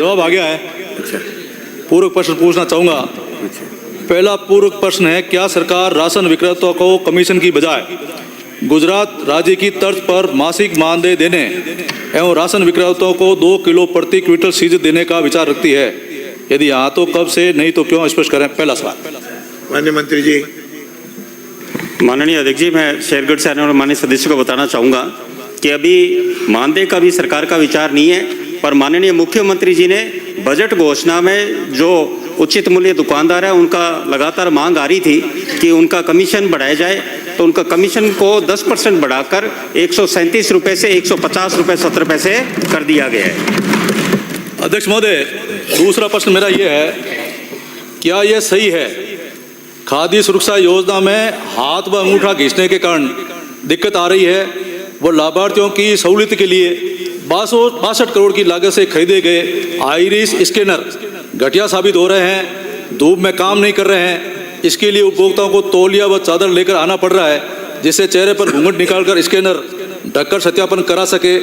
जवाब आ गया है। पूर्व प्रश्न पूछना चाहूंगा। पहला पूर्व प्रश्न है, क्या सरकार राशन विक्रेताओं को कमीशन की बजाय गुजरात राज्य की तर्ज पर मासिक मानदेय देने एवं राशन विक्रेताओं को 2 किलो प्रति क्विंटल सीधे देने का विचार रखती है? यदि हाँ तो कब से, नहीं तो क्यों, स्पष्ट करें। पहला सवाल। माननीय मंत्री जी। माननीय अध्यक्ष जी, मैं शेरगढ़ से आने वाले माननीय सदस्य को बताना चाहूँगा कि अभी मानदेय का भी सरकार का विचार नहीं है, पर माननीय मुख्यमंत्री जी ने बजट घोषणा में जो उचित मूल्य दुकानदार है उनका लगातार मांग आ रही थी कि उनका कमीशन बढ़ाया जाए, तो उनका कमीशन को 10% बढ़ाकर 137 रुपये से 150 रुपये 70 पैसे कर दिया गया है। अध्यक्ष महोदय, दूसरा प्रश्न मेरा ये है, क्या यह सही है खाद्य सुरक्षा योजना में हाथ व अंगूठा घिसने के कारण दिक्कत आ रही है? वो लाभार्थियों की सहूलियत के लिए 62 करोड़ की लागत से खरीदे गए आइरिस स्कैनर घटिया साबित हो रहे हैं, धूप में काम नहीं कर रहे हैं। इसके लिए उपभोक्ताओं को तौलिया व चादर लेकर आना पड़ रहा है, जिससे चेहरे पर घूंघट निकालकर स्कैनर ढककर सत्यापन करा सके।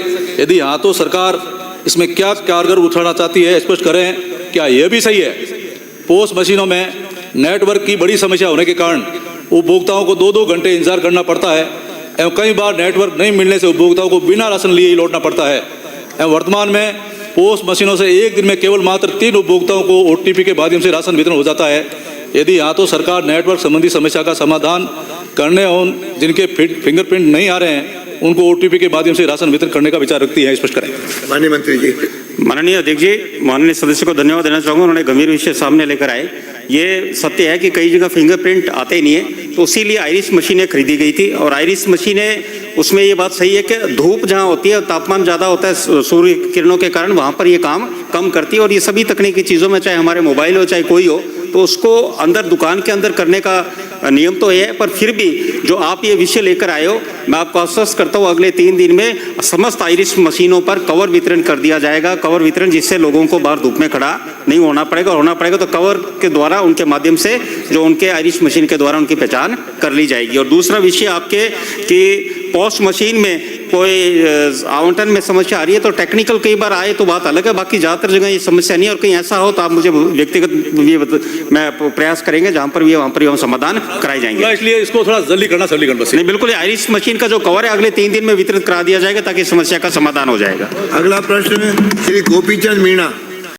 यदि हाँ तो सरकार इसमें क्या कारगर उठाना चाहती है, स्पष्ट करें। क्या यह भी सही है पोस्ट मशीनों में नेटवर्क की बड़ी समस्या होने के कारण उपभोक्ताओं को 2-2 घंटे इंतजार करना पड़ता है एवं कई बार नेटवर्क नहीं मिलने से उपभोक्ताओं को बिना राशन लिए ही लौटना पड़ता है एवं वर्तमान में पोस्ट मशीनों से एक दिन में केवल मात्र 3 उपभोक्ताओं को OTP के माध्यम से राशन वितरण हो जाता है? यदि हाँ तो सरकार नेटवर्क संबंधी समस्या का समाधान करने और जिनके फिंगरप्रिंट नहीं आ रहे हैं उनको OTP के माध्यम से राशन वितरण करने का विचार रखती है, स्पष्ट करें। माननीय मंत्री जी। माननीय अध्यक्ष जी, माननीय सदस्य को धन्यवाद देना चाहूँगा, उन्होंने गंभीर विषय सामने लेकर आए। ये सत्य है कि कई जगह फिंगरप्रिंट आते ही नहीं है, तो इसीलिए आइरिस मशीनें खरीदी गई थी। और आइरिस मशीनें, उसमें ये बात सही है कि धूप जहाँ होती है, तापमान ज़्यादा होता है सूर्य किरणों के कारण, वहाँ पर ये काम कम करती है। और ये सभी तकनीकी चीज़ों में, चाहे हमारे मोबाइल हो चाहे कोई हो, तो उसको अंदर दुकान के अंदर करने का नियम तो है, पर फिर भी जो आप ये विषय लेकर आए हो, मैं आपको आश्वस्त करता हूँ अगले 3 दिन में समस्त आइरिस मशीनों पर कवर वितरण कर दिया जाएगा। कवर वितरण जिससे लोगों को बाहर धूप में खड़ा नहीं होना पड़ेगा, और होना पड़ेगा तो कवर के द्वारा, उनके माध्यम से जो उनके आइरिस मशीन के द्वारा उनकी पहचान कर ली जाएगी। और दूसरा विषय आपके कि पोस्ट मशीन में कोई आवंटन में समस्या आ रही है, तो टेक्निकल कई बार आए तो बात अलग है, बाकी ज़्यादातर जगह ये समस्या नहीं है। और कहीं ऐसा हो तो आप मुझे व्यक्तिगत मैं प्रयास करेंगे, जहाँ पर भी वहाँ पर हम समाधान कराए जाएंगे। इसलिए इसको थोड़ा जल्दी करना बस। नहीं, बिल्कुल, आइरिस मशीन का जो कवर है अगले 3 दिन में वितरित करा दिया जाएगा ताकि समस्या का समाधान हो जाएगा। अगला प्रश्न श्री गोपीचंद मीणा।